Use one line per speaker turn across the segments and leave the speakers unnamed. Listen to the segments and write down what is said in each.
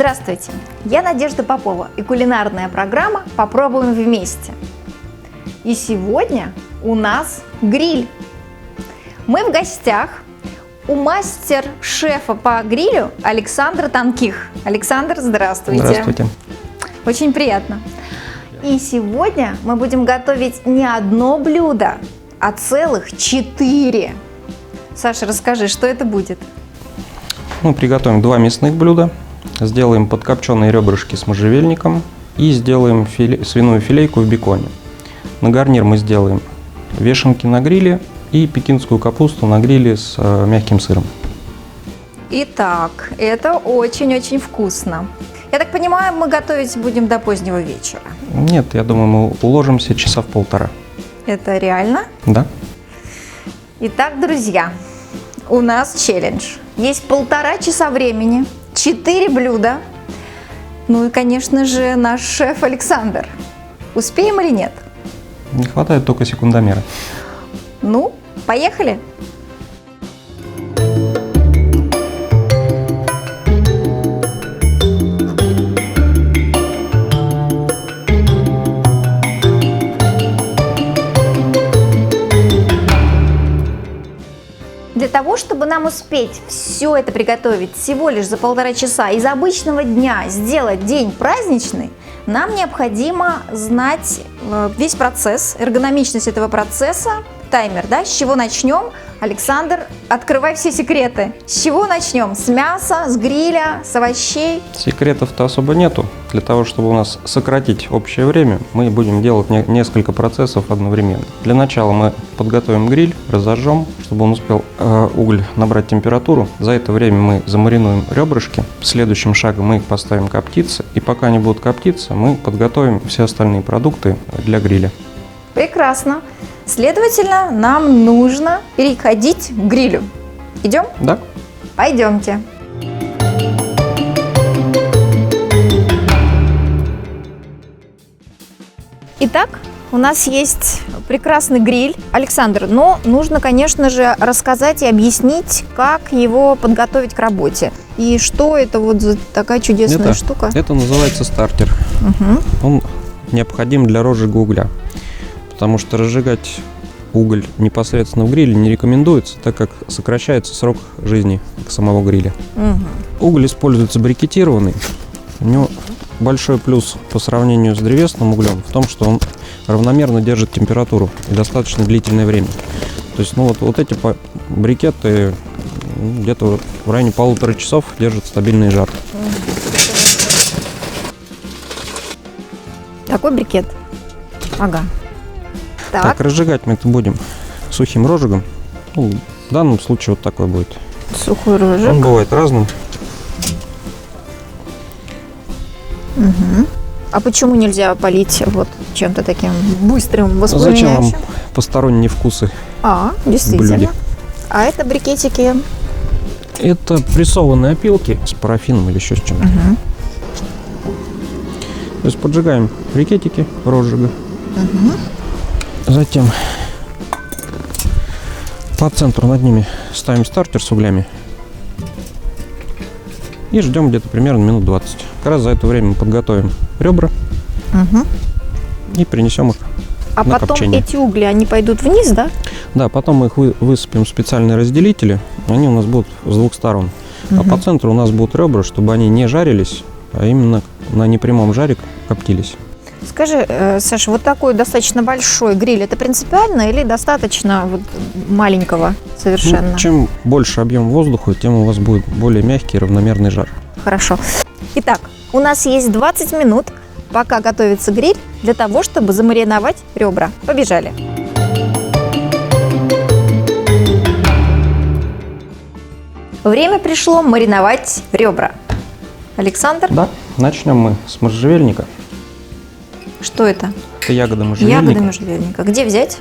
Здравствуйте, я Надежда Попова и кулинарная программа «Попробуем вместе». И сегодня у нас гриль. Мы в гостях у мастер-шефа по грилю Александра Тонких. Александр, здравствуйте.
Здравствуйте.
Очень приятно. И сегодня мы будем готовить не одно блюдо, а целых 4. Саша, расскажи, что это будет?
Мы приготовим 2 мясных блюда. Сделаем подкопченые ребрышки с можжевельником и сделаем свиную филейку в беконе. На гарнир мы сделаем вешенки на гриле и пекинскую капусту на гриле с мягким сыром.
Итак, это очень-очень вкусно. Я так понимаю, мы готовить будем до позднего вечера.
Нет, я думаю, мы уложимся часа в 1,5.
Это реально?
Да.
Итак, друзья, у нас челлендж. Есть 1,5 часа времени, 4 блюда. Ну и, конечно же, наш шеф Александр. Успеем или нет?
Не хватает только секундомера.
Ну, поехали! Для того, чтобы нам успеть все это приготовить всего лишь за 1,5 часа, из обычного дня сделать день праздничный, нам необходимо знать весь процесс, эргономичность этого процесса, таймер, да? С чего начнем? Александр, открывай все секреты. С чего начнем? С мяса, с гриля, с овощей?
Секретов-то особо нету. Для того, чтобы у нас сократить общее время, мы будем делать несколько процессов одновременно. Для начала мы подготовим гриль, разожжем, чтобы он успел уголь набрать температуру. За это время мы замаринуем ребрышки. Следующим шагом мы их поставим коптиться. И пока они будут коптиться, мы подготовим все остальные продукты для гриля.
Прекрасно. Следовательно, нам нужно переходить к грилю. Идем?
Да.
Пойдемте. Итак, у нас есть прекрасный гриль, Александр, но нужно, конечно же, рассказать и объяснить, как его подготовить к работе. И что это вот за такая чудесная штука?
Это называется стартер.
Угу.
Он необходим для розжига угля. Потому что разжигать уголь непосредственно в гриле не рекомендуется, так как сокращается срок жизни самого гриля. Угу. Уголь используется брикетированный. У него большой плюс по сравнению с древесным углем в том, что он равномерно держит температуру и достаточно длительное время. То есть, вот эти брикеты где-то в районе 1,5 часов держат стабильный жар.
Такой брикет. Ага.
Так, разжигать мы это будем сухим розжигом. Ну, в данном случае вот такой будет.
Сухой розжиг.
Он бывает разным.
Угу. А почему нельзя полить вот чем-то таким быстрым, воспламеняющим?
Зачем вам посторонние вкусы?
Действительно.
Блюде?
А это брикетики?
Это прессованные опилки с парафином или еще с чем-то.
Угу.
То есть поджигаем брикетики розжига.
Угу.
Затем по центру над ними ставим стартер с углями и ждем где-то примерно минут 20. Как раз за это время мы подготовим ребра и принесем их
на потом
копчение.
Эти угли, они пойдут вниз, да?
Да, потом мы их высыпем в специальные разделители, они у нас будут с двух сторон. А по центру у нас будут ребра, чтобы они не жарились, а именно на непрямом жаре коптились.
Скажи, Саша, вот такой достаточно большой гриль, это принципиально или достаточно вот маленького совершенно?
Ну, чем больше объем воздуха, тем у вас будет более мягкий, равномерный жар.
Хорошо. Итак, у нас есть 20 минут, пока готовится гриль, для того, чтобы замариновать ребра. Побежали. Время пришло мариновать ребра. Александр?
Да, начнем мы с можжевельника.
Что это?
Это ягоды можжевельника.
Ягоды можжевельника. Где взять?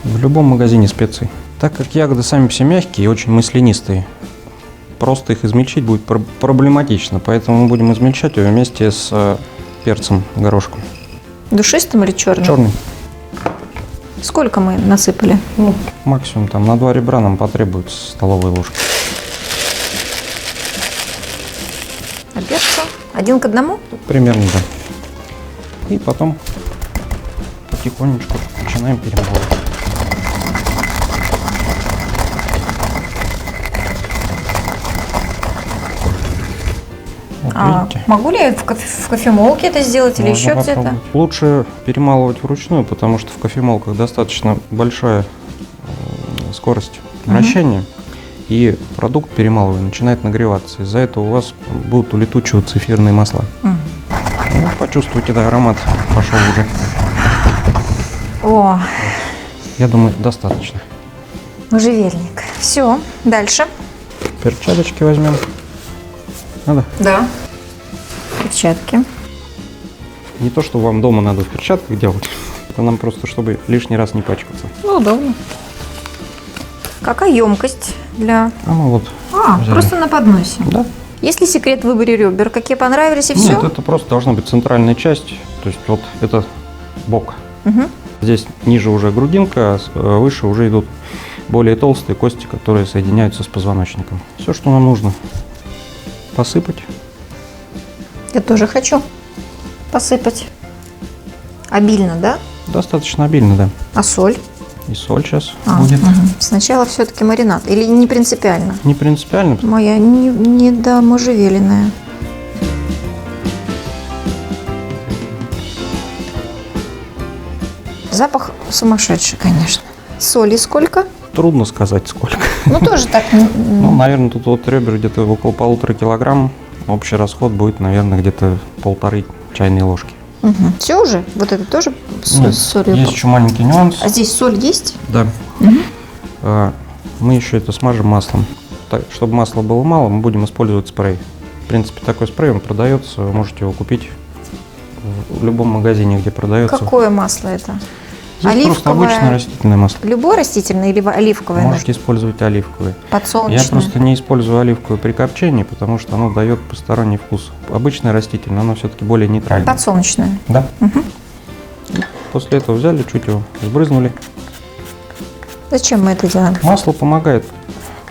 В любом магазине специй. Так как ягоды сами все мягкие и очень маслянистые, просто их измельчить будет проблематично, поэтому мы будем измельчать ее вместе с перцем горошком.
Душистым или черным?
Черный.
Сколько мы насыпали?
Ну, максимум там на 2 ребра нам потребуется столовая ложка.
А перца? 1 к 1?
Примерно, да. И потом потихонечку начинаем перемалывать. Вот, видите?
Могу ли я в кофемолке это сделать или
Можно
еще где-то?
попробовать. Лучше перемалывать вручную, потому что в кофемолках достаточно большая скорость вращения, и продукт перемалывая начинает нагреваться. Из-за этого у вас будут улетучиваться эфирные масла. Ну, почувствуйте, да, аромат пошел уже.
О,
Я думаю, достаточно.
можжевельник. Все, дальше.
Перчаточки возьмем. Надо?
Да. Перчатки.
Не то, что вам дома надо в перчатках делать, это нам просто, чтобы лишний раз не пачкаться.
Ну, удобно. Какая емкость для...
Ну вот. взяли.
Просто на подносе.
Да.
Есть ли секрет в выборе ребер? Какие понравились и все?
Нет, это просто должна быть центральная часть. То есть вот это бок.
Угу.
Здесь ниже уже грудинка, а выше уже идут более толстые кости, которые соединяются с позвоночником. Все, что нам нужно посыпать.
Я тоже хочу посыпать. Обильно, да?
Достаточно обильно, да.
А соль?
И соль сейчас будет.
Сначала все-таки маринад. Или не принципиально?
Не принципиально.
Моя не да, можжевельная. Запах сумасшедший, конечно. Соли сколько?
Трудно сказать сколько.
Ну, тоже так.
Ну, наверное, тут вот ребер где-то около 1,5 килограмм. Общий расход будет, наверное, где-то 1,5 чайной ложки.
Все уже? Вот это тоже
Нет,
с солью?
есть еще маленький нюанс.
А здесь соль есть?
Да. Мы еще это смажем маслом. Так, чтобы масла было мало, мы будем использовать спрей. В принципе, такой спрей, он продается, вы можете его купить в любом магазине, где продается.
Какое масло это?
Здесь просто обычное растительное масло.
Любое растительное или оливковое?
Можете использовать оливковое.
Подсолнечное?
Я просто не использую оливковое при копчении, потому что оно дает посторонний вкус. Обычное растительное, оно все-таки более нейтральное.
Подсолнечное?
Да. После этого взяли, чуть его сбрызнули.
Зачем мы это делаем?
Масло помогает,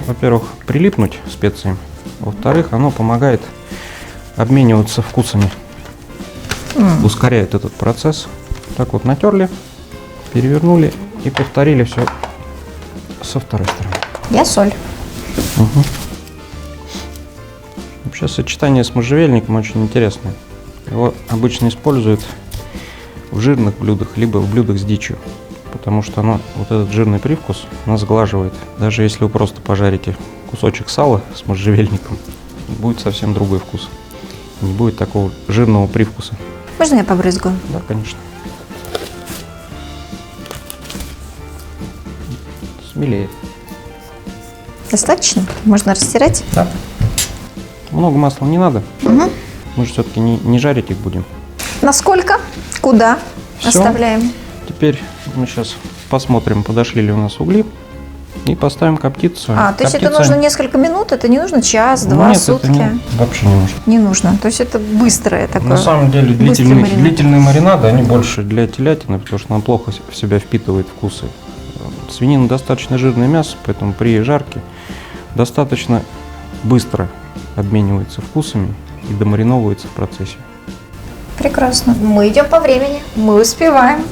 во-первых, прилипнуть специям. Во-вторых, оно помогает обмениваться вкусами. Ускоряет этот процесс. Так вот натерли, перевернули и повторили все со второй стороны.
Я соль.
Вообще сочетание с можжевельником очень интересное. Его обычно используют в жирных блюдах, либо в блюдах с дичью. Потому что оно, вот этот жирный привкус, оно сглаживает. Даже если вы просто пожарите кусочек сала с можжевельником, будет совсем другой вкус. Не будет такого жирного привкуса.
Можно я побрызгаю?
Да, конечно. Смелее.
Достаточно? Можно растирать?
Да. Много масла не надо. Мы же все-таки не жарить их будем.
Насколько? Куда?
Всё.
Оставляем.
Теперь мы сейчас посмотрим, подошли ли у нас угли. И поставим коптиться.
То есть это нужно несколько минут? Это не нужно час, два,
Нет,
сутки?
это вообще не нужно.
Не нужно. То есть это быстрое такое?
На самом деле
быстрый маринад.
длительные маринады, они больше для телятины, потому что она плохо в себя впитывает вкусы. Свинина достаточно жирное мясо, поэтому при жарке достаточно быстро обменивается вкусами и домариновывается в процессе.
Прекрасно. Мы идем по времени. Мы успеваем.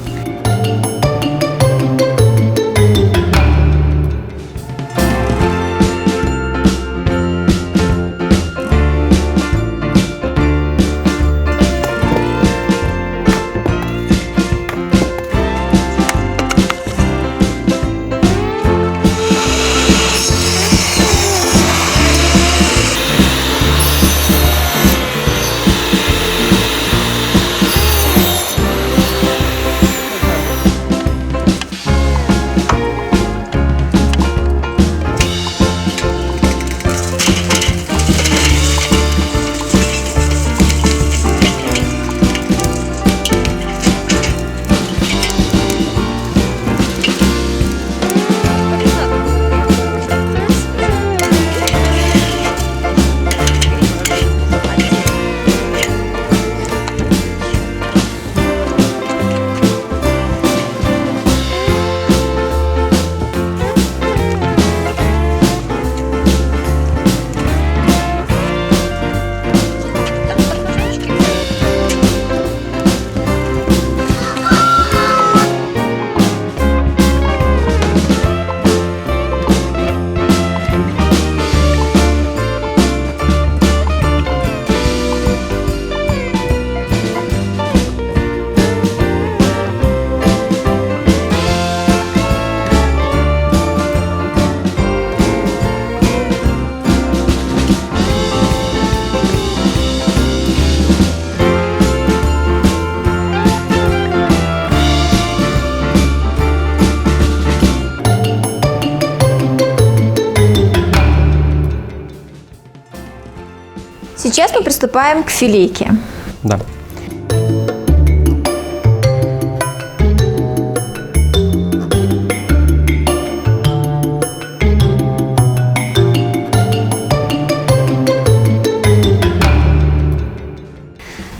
Сейчас мы приступаем к филейке.
Да.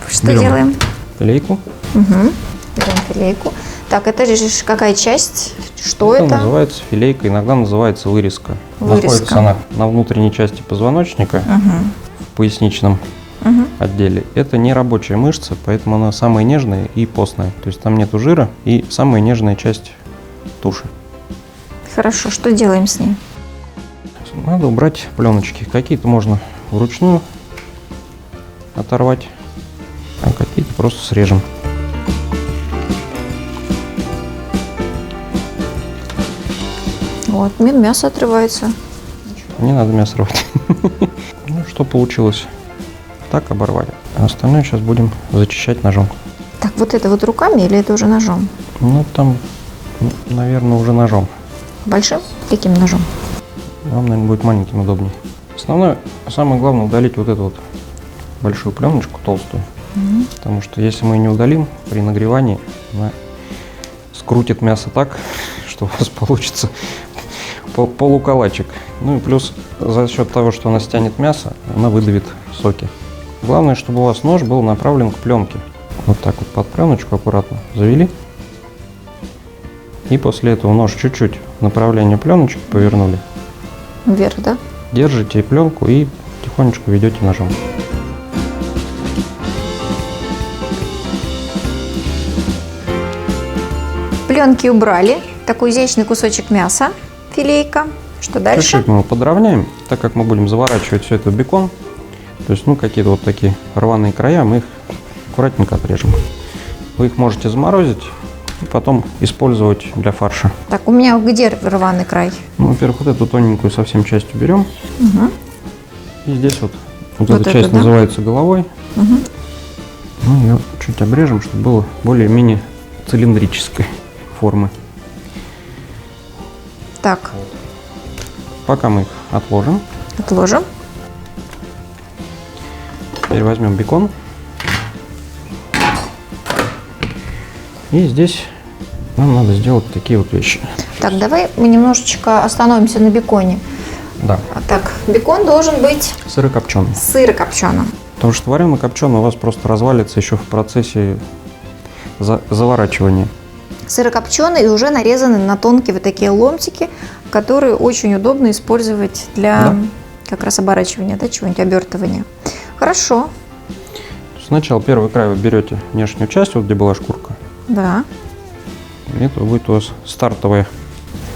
Что
Берем
делаем?
Филейку.
Берем филейку. Так, это же какая часть? Что это?
Называется филейка, иногда называется вырезка.
Вырезка.
Находится она на внутренней части позвоночника, в поясничном отделе. Это не рабочая мышца, поэтому она самая нежная и постная. То есть там нету жира и самая нежная часть туши.
Хорошо, что делаем с ней?
Надо убрать пленочки. Какие-то можно вручную оторвать, а какие-то просто срежем.
Вот, мясо отрывается.
Не надо мясо рвать. Ну, что получилось? Так оборвали. А остальное сейчас будем зачищать ножом.
Так, вот это вот руками или это уже ножом?
Ну, там, наверное, уже ножом.
Большим? Каким ножом?
Вам, наверное, будет маленьким удобнее. Основное, самое главное, удалить вот эту вот большую пленочку толстую. Потому что если мы ее не удалим, при нагревании она скрутит мясо так, что у вас получится полукалачик. Ну и плюс за счет того, что она стянет мясо, она выдавит соки. Главное, чтобы у вас нож был направлен к пленке. Вот так вот под пленочку аккуратно завели. И после этого нож чуть-чуть в направлении пленочки повернули.
Вверх, да?
Держите пленку и тихонечко ведете ножом.
Пленки убрали. Такой изящный кусочек мяса, филейка. Что дальше?
Чуть-чуть мы его подровняем, так как мы будем заворачивать все это в бекон. То есть, ну, какие-то вот такие рваные края, мы их аккуратненько отрежем. Вы их можете заморозить и потом использовать для фарша.
Так, у меня где рваный край?
Ну, во-первых, вот эту тоненькую совсем часть уберем. И здесь вот эта часть, да, называется головой. Ну, ее чуть обрежем, чтобы было более-менее цилиндрической формы.
Так.
Пока мы их отложим.
Отложим.
Теперь возьмем бекон. И здесь нам надо сделать такие вот вещи.
Так, давай мы немножечко остановимся на беконе.
Да.
Так, бекон должен быть
Сырокопченый.
сырокопченым.
Потому что варено-копченый у вас просто развалится еще в процессе заворачивания.
Сырокопченый и уже нарезаны на тонкие вот такие ломтики, которые очень удобно использовать для как раз оборачивания, да, чего-нибудь, обертывания. Хорошо.
Сначала первый край вы берете внешнюю часть, вот где была шкурка.
Да.
Это будет у вас стартовая.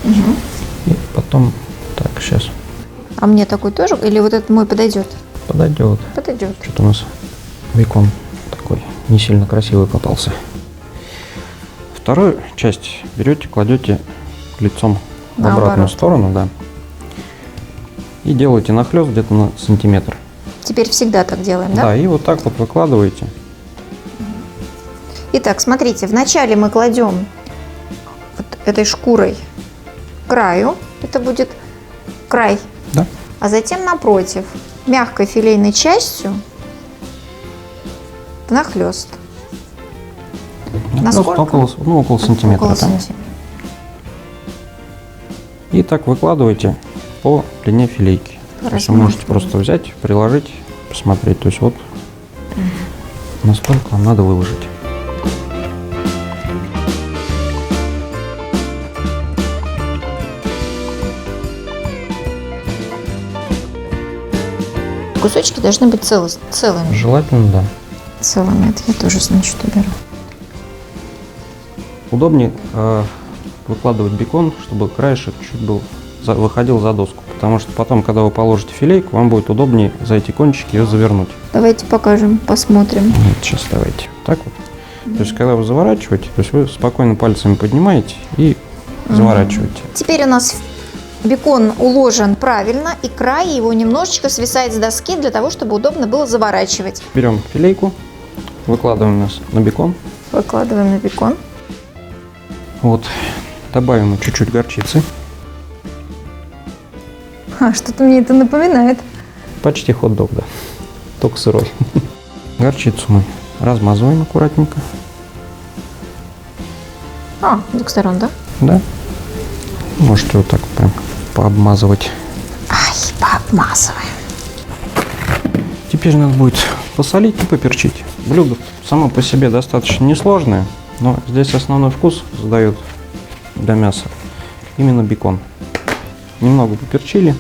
И потом, так, сейчас.
А мне такой тоже? Или вот этот мой подойдет?
Подойдет.
Подойдет.
Что-то у нас бекон такой не сильно красивый попался. Вторую часть берете, кладете лицом в обратную сторону, да. И делаете нахлест где-то на сантиметр.
Теперь всегда так делаем, да?
Да, и вот так вот выкладываете.
Итак, смотрите, вначале мы кладем вот этой шкурой к краю, это будет край,
Да.
а затем напротив мягкой филейной частью внахлёст. Насколько?
Около сантиметра.
Около
Да?
сантиметра.
И так выкладываете по длине филейки. То есть вы можете просто взять, приложить, посмотреть. То есть вот насколько вам надо выложить.
Кусочки должны быть целыми.
Желательно, да.
Целыми. Это я тоже, значит, уберу.
Удобнее выкладывать бекон, чтобы краешек чуть был выходил за доску. Потому что потом, когда вы положите филейку, вам будет удобнее за эти кончики ее завернуть.
Давайте покажем, посмотрим.
Нет, сейчас давайте. Так вот. То есть, когда вы заворачиваете, то есть вы спокойно пальцами поднимаете и заворачиваете.
Теперь у нас бекон уложен правильно, и край его немножечко свисает с доски для того, чтобы удобно было заворачивать.
Берем филейку, выкладываем нас на бекон.
Выкладываем на бекон.
Вот, добавим чуть-чуть горчицы.
Что-то мне это напоминает.
Почти хот-дог, да. только сырой. Горчицу мы размазываем аккуратненько.
А, с двух сторон, да?
Да. Можете вот так вот прям пообмазывать.
Ай, пообмазываем.
Теперь надо будет посолить и поперчить. Блюдо само по себе достаточно несложное, но здесь основной вкус задает для мяса именно бекон. Немного поперчили.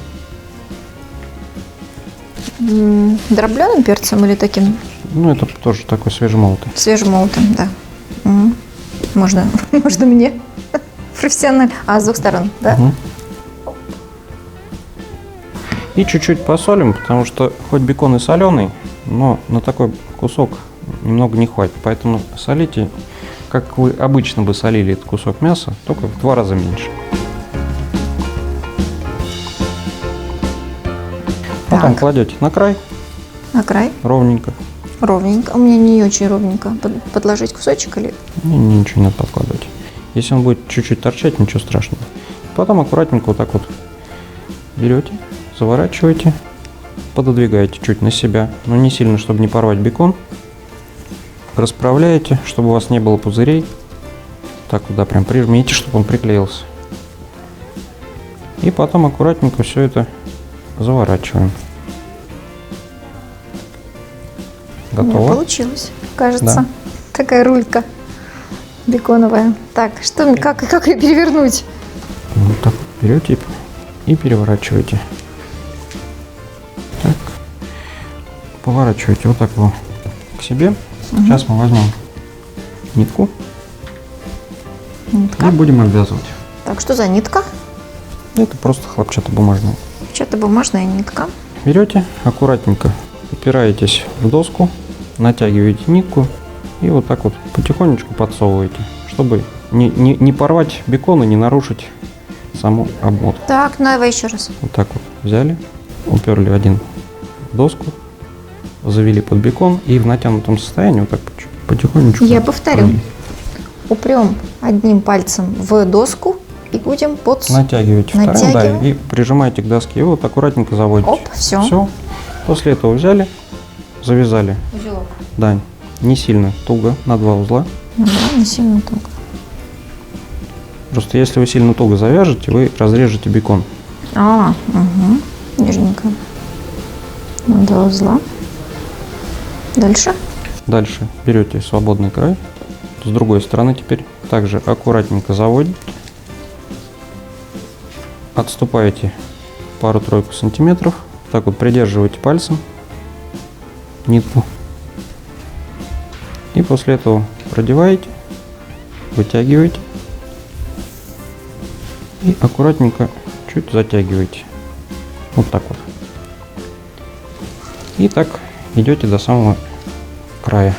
Дробленым перцем или таким?
Ну, это тоже такой свежемолотый.
Свежемолотым, да. Можно мне? Профессионально. А, с двух сторон, да?
Угу. И чуть-чуть посолим, потому что хоть бекон и соленый, но на такой кусок немного не хватит. Поэтому солите, как вы обычно бы солили этот кусок мяса, только в 2 раза меньше. Потом кладете на край.
На край?
Ровненько.
Ровненько. У меня не очень ровненько. Подложить кусочек или?
Ничего не надо подкладывать. Если он будет чуть-чуть торчать, ничего страшного. Потом аккуратненько вот так вот берете, заворачиваете, пододвигаете чуть на себя, но не сильно, чтобы не порвать бекон. Расправляете, чтобы у вас не было пузырей. Так вот, да, прям прижмите, чтобы он приклеился. И потом аккуратненько все это заворачиваем. Готово.
Получилось, кажется.
Да.
Такая рулька беконовая. Так, что, как ее перевернуть?
Вот так вот берете и переворачиваете. Так. Поворачиваете вот так его к себе. Сейчас мы возьмем нитку и будем обвязывать.
Так, что за нитка?
Это просто хлопчатобумажная.
Хлопчатобумажная нитка.
Берете, аккуратненько упираетесь в доску, натягиваете нитку и вот так вот потихонечку подсовываете, чтобы не порвать бекон и не нарушить саму обмотку.
Так, ну давай еще раз.
Вот так вот взяли, уперли один в доску, завели под бекон и в натянутом состоянии вот так потихонечку.
Я повторю. Упрем одним пальцем в доску и будем
натягиваете вторым, да, и прижимаете к доске и вот аккуратненько заводите.
Оп, все.
Все. После этого взяли, завязали.
Узелок.
Да, не сильно туго, на 2 узла.
Да, не сильно туго.
Просто если вы сильно туго завяжете, вы разрежете бекон.
Угу. Нежненько. На 2 узла. Дальше? Дальше
берете свободный край. С другой стороны теперь также аккуратненько заводите. Отступаете пару-тройку сантиметров. Так вот придерживаете пальцем нитку. И после этого продеваете, вытягиваете и аккуратненько чуть затягиваете. Вот так вот. И так идете до самого края.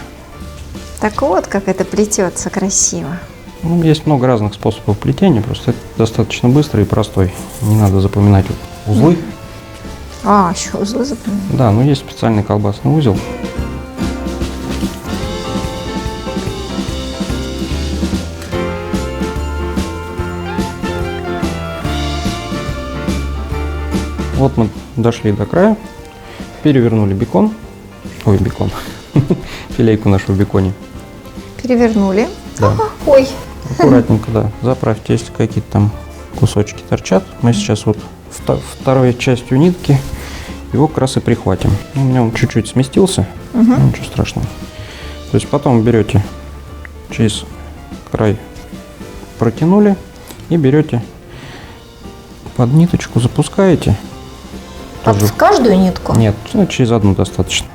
Так вот, как это плетется красиво.
Ну, есть много разных способов плетения, просто это достаточно быстрый и простой. Не надо запоминать узлы.
Еще узлы запоминать.
Да, но есть специальный колбасный узел. Вот мы дошли до края, перевернули бекон, филейку нашу в беконе.
Перевернули.
Да.
Ой.
Аккуратненько, да, заправьте, если какие-то там кусочки торчат. Мы сейчас вот второй частью нитки его как раз и прихватим. У меня он чуть-чуть сместился, ничего страшного. То есть потом берете через край, протянули и берете под ниточку, запускаете.
В каждую нитку?
Нет, через одну достаточно.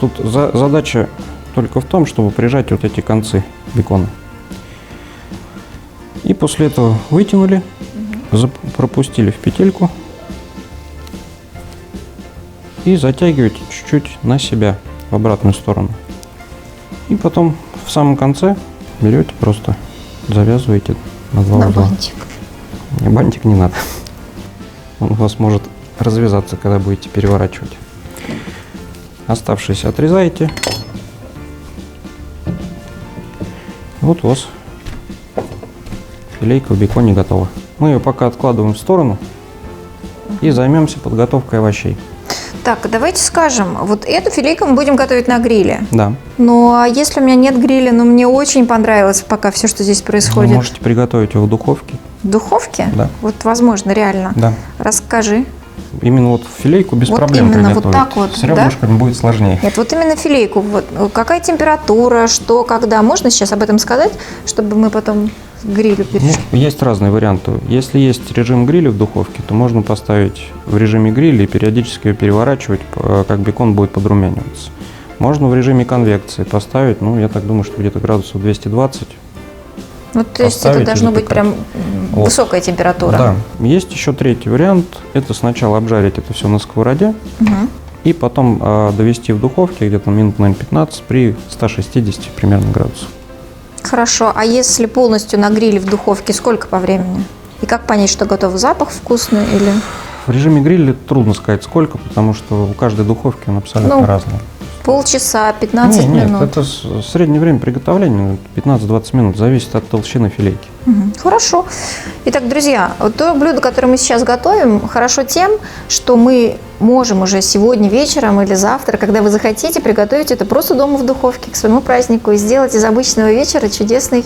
Тут задача только в том, чтобы прижать вот эти концы бекона. И после этого вытянули, пропустили в петельку и затягиваете чуть-чуть на себя в обратную сторону. И потом в самом конце берете, просто завязываете на 2 узла.
Бантик.
Бантик не надо. Он у вас может развязаться, когда будете переворачивать. Оставшиеся отрезаете. Вот у вас филейка в беконе готова. Мы ее пока откладываем в сторону и займемся подготовкой овощей.
Так, давайте скажем, вот эту филейку мы будем готовить на гриле.
Да.
Ну, а если у меня нет гриля, но мне очень понравилось пока все, что здесь происходит.
Вы можете приготовить его в духовке.
В духовке?
Да.
Вот возможно, реально.
Да.
Расскажи.
Именно вот филейку без
Вот
проблем
именно
приготовить.
вот так вот,
С ребрышками будет сложнее.
Нет, вот именно филейку. Вот какая температура, что, когда? Можно сейчас об этом сказать, чтобы мы потом к грилю перешли?
Ну, есть разные варианты. Если есть режим гриля в духовке, то можно поставить в режиме гриля и периодически ее переворачивать, как бекон будет подрумяниваться. Можно в режиме конвекции поставить, ну, я так думаю, что где-то градусов 220.
Вот, то есть это должно быть прям высокая температура.
Да. Есть еще третий вариант. Это сначала обжарить это все на сковороде.
Угу.
И потом довести в духовке где-то минут, наверное, 15 при 160 примерно градусов.
Хорошо. А если полностью на гриле в духовке, сколько по времени? И как понять, что готов? Запах вкусный или...
В режиме гриля трудно сказать сколько, потому что у каждой духовки он абсолютно разный.
Полчаса, 15
Нет,
минут?
это среднее время приготовления, 15-20 минут, зависит от толщины филейки.
Хорошо. Итак, друзья, вот то блюдо, которое мы сейчас готовим, хорошо тем, что мы можем уже сегодня вечером или завтра, когда вы захотите, приготовить это просто дома в духовке к своему празднику и сделать из обычного вечера чудесный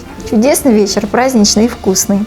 вечер, праздничный и вкусный.